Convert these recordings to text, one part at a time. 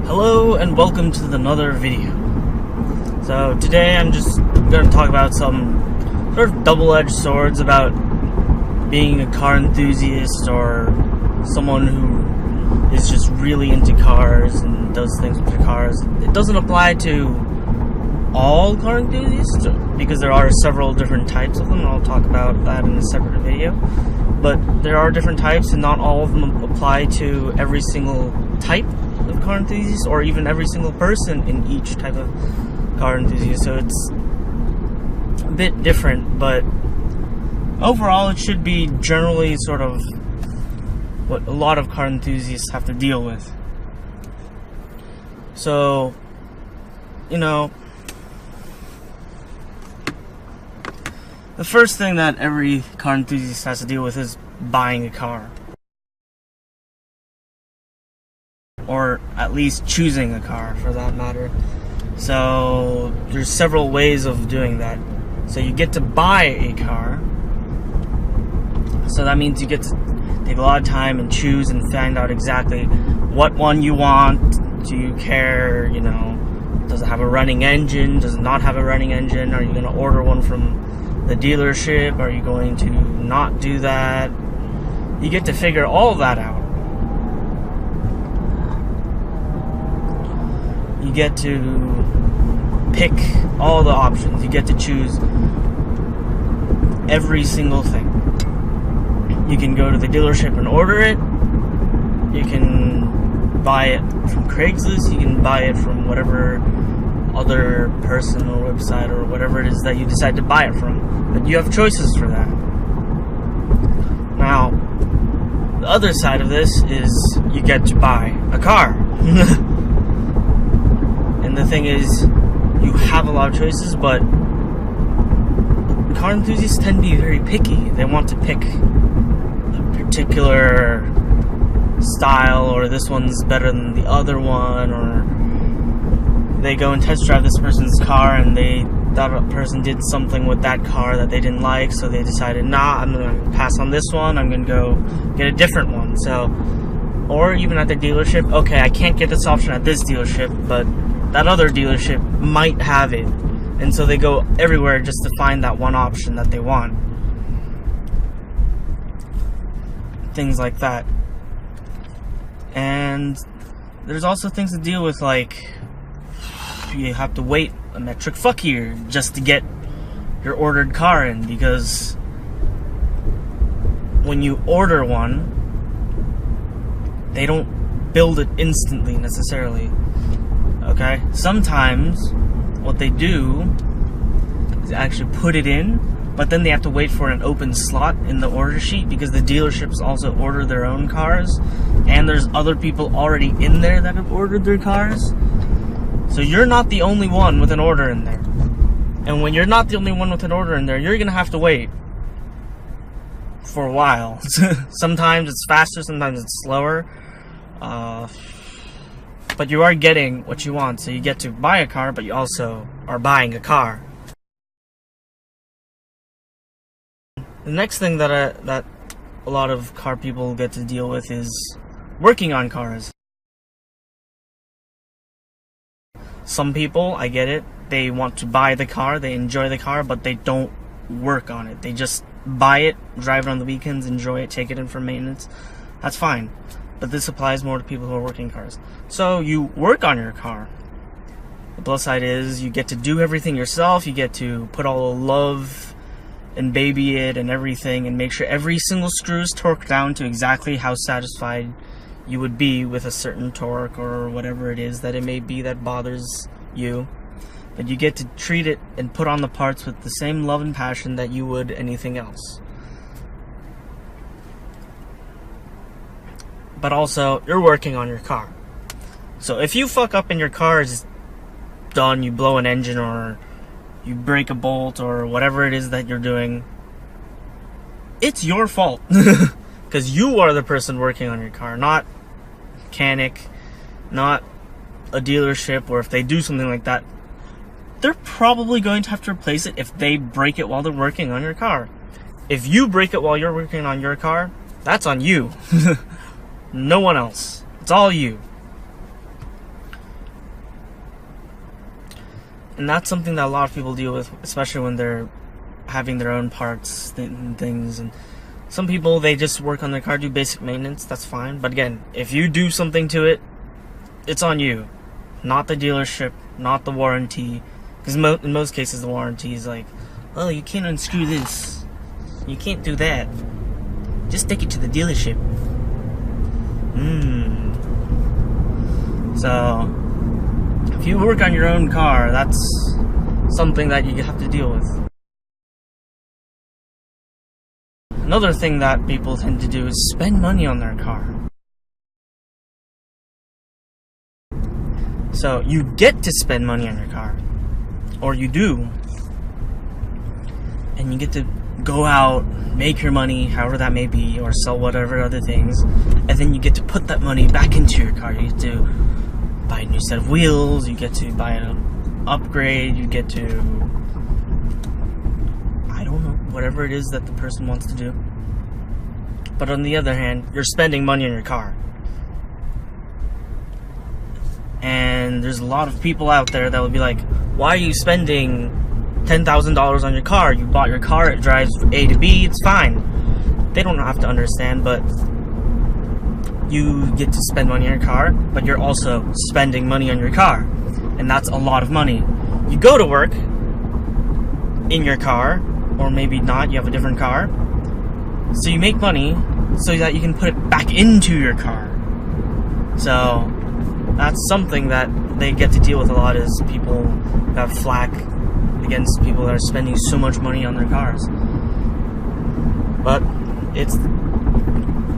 Hello and welcome to another video. So today I'm just going to talk about some sort of double-edged swords about being a car enthusiast or someone who is just really into cars and does things with their cars. It doesn't apply to all car enthusiasts because there are several different types of them. I'll talk about that in a separate video. But there are different types and not all of them apply to every single type of car enthusiast or even every single person in each type of car enthusiast. So it's a bit different, but overall it should be generally sort of what a lot of car enthusiasts have to deal with. So, you know, the first thing that every car enthusiast has to deal with is buying a car. Or at least choosing a car, for that matter. So there's several ways of doing that. So you get to buy a car. So that means you get to take a lot of time and choose and find out exactly what one you want. Do you care, you know, does it have a running engine? Does it not have a running engine? Are you going to order one from the dealership? Are you going to not do that? You get to figure all of that out. You get to pick all the options. You get to choose every single thing. You can go to the dealership and order it. You can buy it from Craigslist. You can buy it from whatever other person or website or whatever it is that you decide to buy it from. But you have choices for that. Now, the other side of this is you get to buy a car. And the thing is, you have a lot of choices, but car enthusiasts tend to be very picky. They want to pick a particular style, or this one's better than the other one, or they go and test drive this person's car and that person did something with that car that they didn't like, so they decided, nah, I'm going to pass on this one, I'm going to go get a different one. So, or even at the dealership, okay, I can't get this option at this dealership, but that other dealership might have it, and so they go everywhere just to find that one option that they want. Things like that. And there's also things to deal with, like you have to wait a metric fuck year just to get your ordered car in, because when you order one, they don't build it instantly necessarily. Okay, sometimes what they do is actually put it in, but then they have to wait for an open slot in the order sheet because the dealerships also order their own cars, and there's other people already in there that have ordered their cars. So you're not the only one with an order in there. And when you're not the only one with an order in there, you're going to have to wait for a while. Sometimes it's faster, sometimes it's slower. But you are getting what you want, so you get to buy a car, but you also are buying a car. The next thing that a lot of car people get to deal with is working on cars. Some people, I get it, they want to buy the car, they enjoy the car, but they don't work on it. They just buy it, drive it on the weekends, enjoy it, take it in for maintenance. That's fine. But this applies more to people who are working cars. So you work on your car. The plus side is you get to do everything yourself. You get to put all the love and baby it and everything, and make sure every single screw is torqued down to exactly how satisfied you would be with a certain torque or whatever it is that it may be that bothers you. But you get to treat it and put on the parts with the same love and passion that you would anything else. But also, you're working on your car. So if you fuck up and your car is done, you blow an engine or you break a bolt or whatever it is that you're doing, it's your fault. Because you are the person working on your car, not mechanic, not a dealership, or if they do something like that, they're probably going to have to replace it if they break it while they're working on your car. If you break it while you're working on your car, that's on you. No one else. It's all you. And that's something that a lot of people deal with, especially when they're having their own parts and things. And some people, they just work on their car, do basic maintenance, that's fine. But again, if you do something to it, it's on you. Not the dealership, not the warranty. Because in most cases, the warranty is like, oh, you can't unscrew this. You can't do that. Just take it to the dealership. So, if you work on your own car, that's something that you have to deal with. Another thing that people tend to do is spend money on their car. So, you get to spend money on your car. Or you do. And you get to go out, make your money, however that may be, or sell whatever other things. And then you get to put that money back into your car. You get to buy a new set of wheels, you get to buy an upgrade, you get to, I don't know, whatever it is that the person wants to do. But on the other hand, you're spending money on your car. And there's a lot of people out there that will be like, why are you spending $10,000 on your car? You bought your car, it drives A to B, it's fine. They don't have to understand, but you get to spend money on your car, but you're also spending money on your car. And that's a lot of money. You go to work in your car, or maybe not, you have a different car. So you make money so that you can put it back into your car. So that's something that they get to deal with a lot, is people have flack against people that are spending so much money on their cars. But it's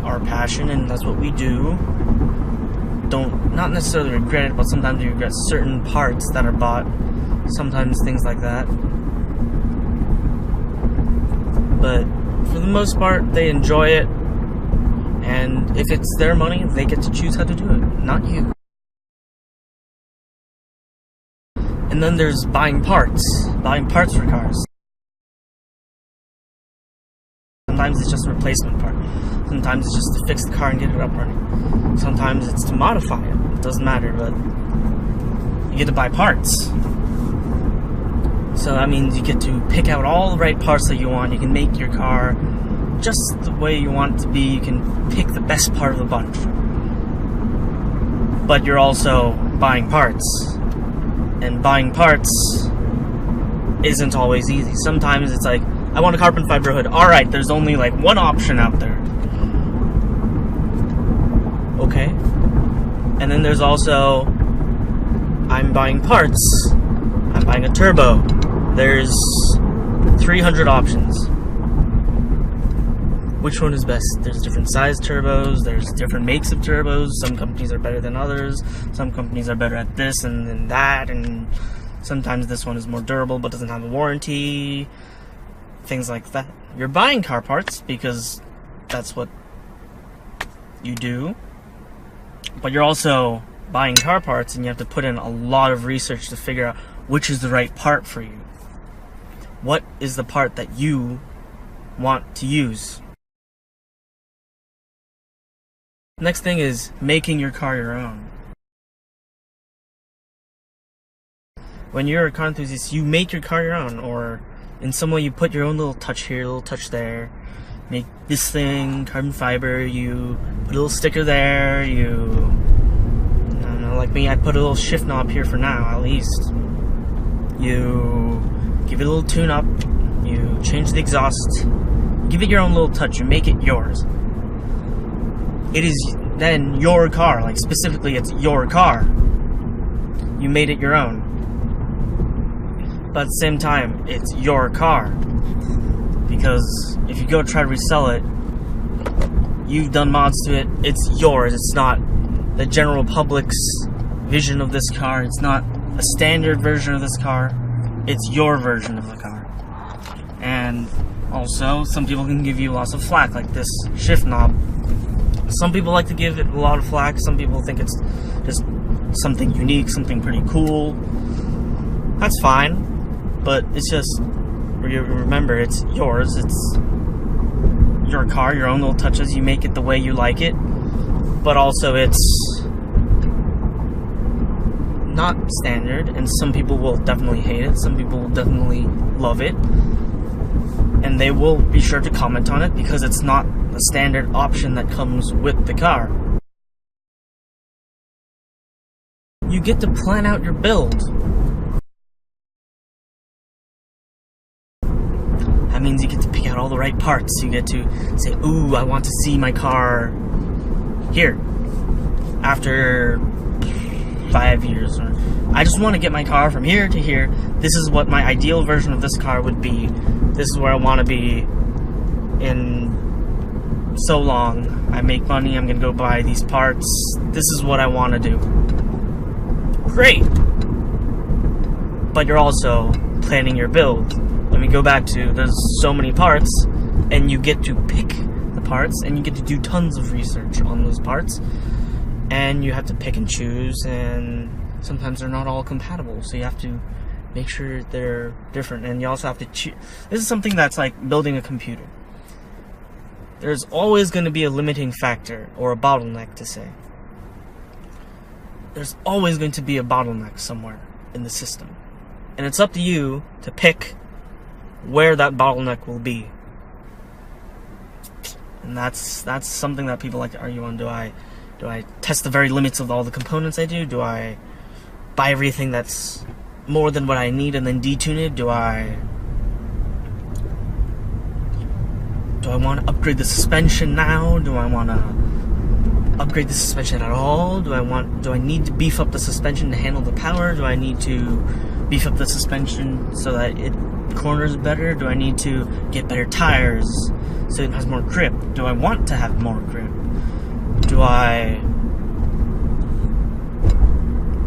our passion, and that's what we do. Not necessarily regret it, but sometimes we regret certain parts that are bought, sometimes things like that. But for the most part, they enjoy it, and if it's their money, they get to choose how to do it, not you. And then there's buying parts for cars. Sometimes it's just a replacement part. Sometimes it's just to fix the car and get it up running. Sometimes it's to modify it. It doesn't matter, but you get to buy parts. So that means you get to pick out all the right parts that you want. You can make your car just the way you want it to be. You can pick the best part of the bunch. But you're also buying parts. And buying parts isn't always easy. Sometimes it's like, I want a carbon fiber hood. Alright, there's only like one option out there. Okay. And then there's also, I'm buying parts. I'm buying a turbo. There's 300 options. Which one is best? There's different size turbos, there's different makes of turbos. Some companies are better than others. Some companies are better at this and then that, and sometimes this one is more durable but doesn't have a warranty. Things like that. You're buying car parts because that's what you do. But you're also buying car parts, and you have to put in a lot of research to figure out which is the right part for you. What is the part that you want to use? Next thing is making your car your own. When you're a car enthusiast, you make your car your own, or in some way you put your own little touch here, a little touch there. Make this thing carbon fiber, you put a little sticker there, you, I don't know, like me, I put a little shift knob here for now, at least. You give it a little tune up, you change the exhaust, give it your own little touch, you make it yours. It is then your car, like specifically it's your car. You made it your own. But at the same time, it's your car. Because if you go try to resell it, you've done mods to it, it's yours. It's not the general public's vision of this car. It's not a standard version of this car. It's your version of the car. And also, some people can give you lots of flack, like this shift knob. Some people like to give it a lot of flack. Some people think it's just something unique, something pretty cool. That's fine, but it's just, remember, it's yours. It's your car, your own little touches. You make it the way you like it, but also it's not standard, and some people will definitely hate it, some people will definitely love it, and they will be sure to comment on it because it's not a standard option that comes with the car. You get to plan out your build. That means you get to pick out all the right parts. You get to say, ooh, I want to see my car here after 5 years, or I just want to get my car from here to here. This is what my ideal version of this car would be. This is where I want to be in so long. I make money, I'm gonna go buy these parts. This is what I want to do. Great! But you're also planning your build. Let me go back to, there's so many parts, and you get to pick the parts, and you get to do tons of research on those parts, and you have to pick and choose, and sometimes they're not all compatible, so you have to make sure they're different, and you also have to choose. This is something that's like building a computer. There's always going to be a limiting factor, or a bottleneck to say. There's always going to be a bottleneck somewhere in the system, and it's up to you to pick where that bottleneck will be. And that's something that people like to argue on. Do I test the very limits of all the components I do? Do I buy everything that's more than what I need and then detune it? Do I want to upgrade the suspension now? Do I want to upgrade the suspension at all? Do I need to beef up the suspension to handle the power? Do I need to beef up the suspension so that it corners better? Do I need to get better tires so it has more grip? Do I want to have more grip? Do I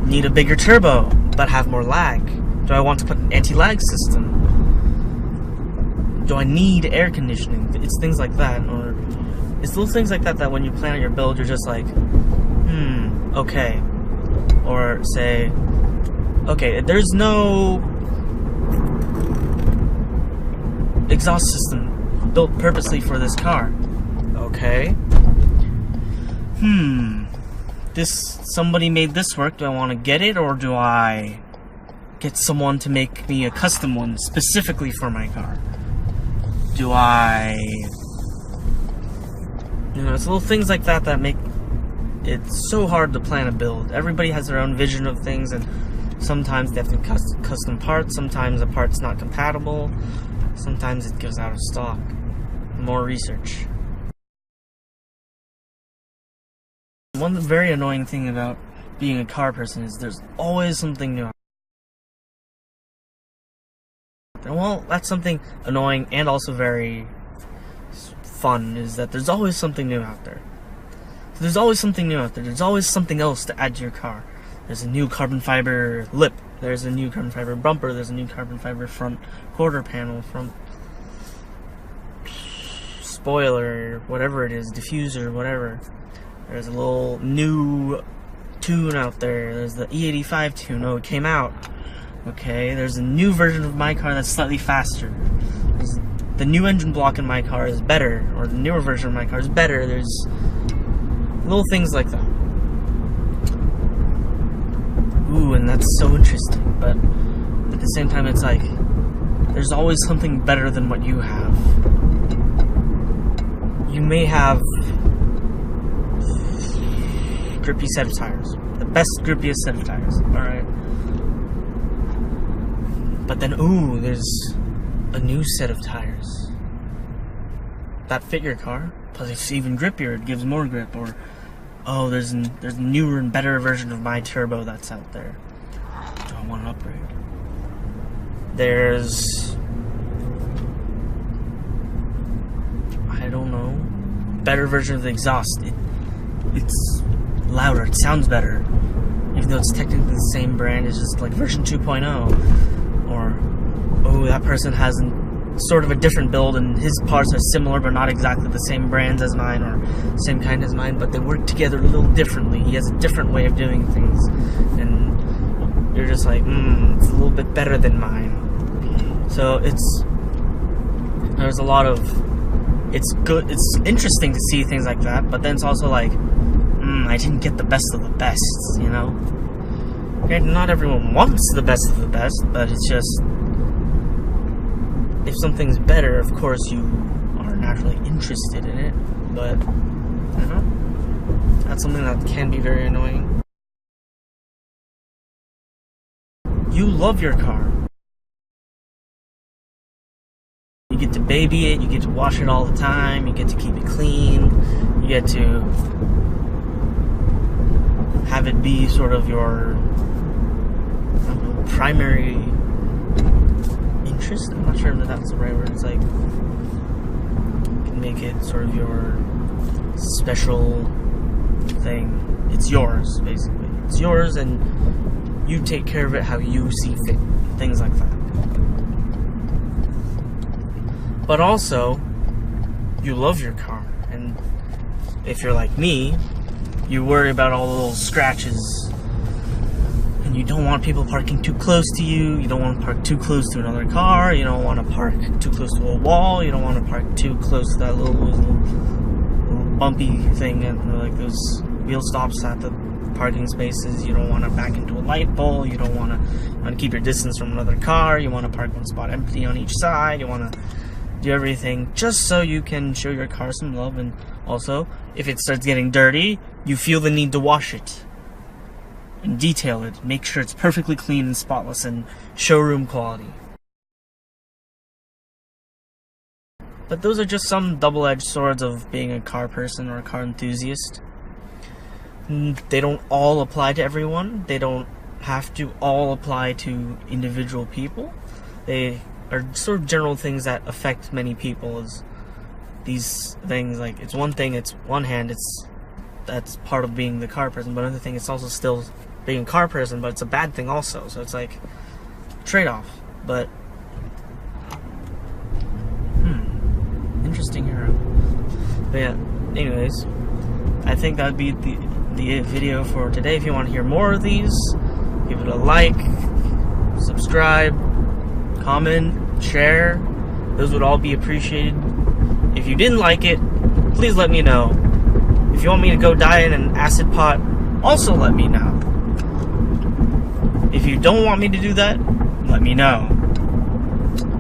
need a bigger turbo but have more lag? Do I want to put an anti-lag system? Do I need air conditioning? It's things like that, or it's little things like that that when you plan out your build, you're just like, okay. Or say, okay, there's no exhaust system built purposely for this car. Okay. Somebody made this work. Do I want to get it, or do I get someone to make me a custom one specifically for my car? Do I... it's little things like that that make it so hard to plan a build. Everybody has their own vision of things, and sometimes they have to custom parts, sometimes a part's not compatible, sometimes it goes out of stock. More research. One very annoying thing about being a car person is there's always something new. Well, that's something annoying and also very fun, is that there's always something new out there. So there's always something new out there. There's always something else to add to your car. There's a new carbon fiber lip. There's a new carbon fiber bumper. There's a new carbon fiber front quarter panel, front spoiler, whatever it is, diffuser, whatever. There's a little new tune out there. There's the E85 tune. Oh, it came out. Okay, there's a new version of my car that's slightly faster. The new engine block in my car is better, or the newer version of my car is better. There's little things like that. Ooh, and that's so interesting. But at the same time, it's like there's always something better than what you have. You may have grippy set of tires, the best grippiest set of tires. All right. But then, ooh, there's a new set of tires that fit your car, plus it's even grippier, it gives more grip. Or, oh, there's a newer and better version of my turbo that's out there. Do I want an upgrade? There's, I don't know, better version of the exhaust. It's louder, it sounds better, even though it's technically the same brand. It's just like version 2.0. Or, oh, that person has sort of a different build and his parts are similar but not exactly the same brands as mine or same kind as mine, but they work together a little differently. He has a different way of doing things, and you're just like, it's a little bit better than mine. So there's a lot of, it's good, it's interesting to see things like that, but then it's also like, I didn't get the best of the best, you know? Okay, not everyone wants the best of the best, but it's just, if something's better, of course you are naturally interested in it, but, you know, that's something that can be very annoying. You love your car. You get to baby it, you get to wash it all the time, you get to keep it clean, you get to have it be sort of your, I don't know, primary interest. I'm not sure if that's the right word. It's like, you can make it sort of your special thing. It's yours, basically. It's yours, and you take care of it how you see fit. Things like that. But also, you love your car, and if you're like me, you worry about all the little scratches, and you don't want people parking too close to you, you don't want to park too close to another car, you don't want to park too close to a wall, you don't want to park too close to that little bumpy thing, and like those wheel stops at the parking spaces. You don't want to back into a light pole, you don't want to keep your distance from another car, you want to park one spot empty on each side, you want to do everything just so you can show your car some love. And also, if it starts getting dirty, you feel the need to wash it and detail it, make sure it's perfectly clean and spotless and showroom quality. But those are just some double-edged swords of being a car person or a car enthusiast. They don't all apply to everyone. They don't have to all apply to individual people. They are sort of general things that affect many people. As these things, like, it's one thing, it's one hand, that's part of being the car person, but another thing, it's also still being a car person, but it's a bad thing also. So it's like trade-off. But interesting hero. But yeah, anyways, I think that'd be the video for today. If you want to hear more of these, give it a like, subscribe, comment, share. Those would all be appreciated. If you didn't like it, please let me know. If you want me to go die in an acid pot, also let me know. If you don't want me to do that, let me know.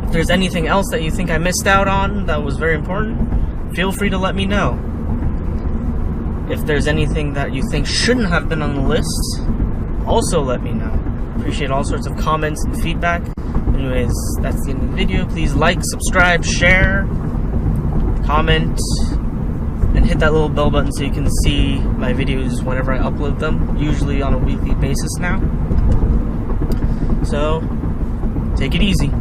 If there's anything else that you think I missed out on that was very important, feel free to let me know. If there's anything that you think shouldn't have been on the list, also let me know. Appreciate all sorts of comments and feedback. Anyways, that's the end of the video. Please like, subscribe, share, comment, and hit that little bell button so you can see my videos whenever I upload them, usually on a weekly basis now. So, take it easy.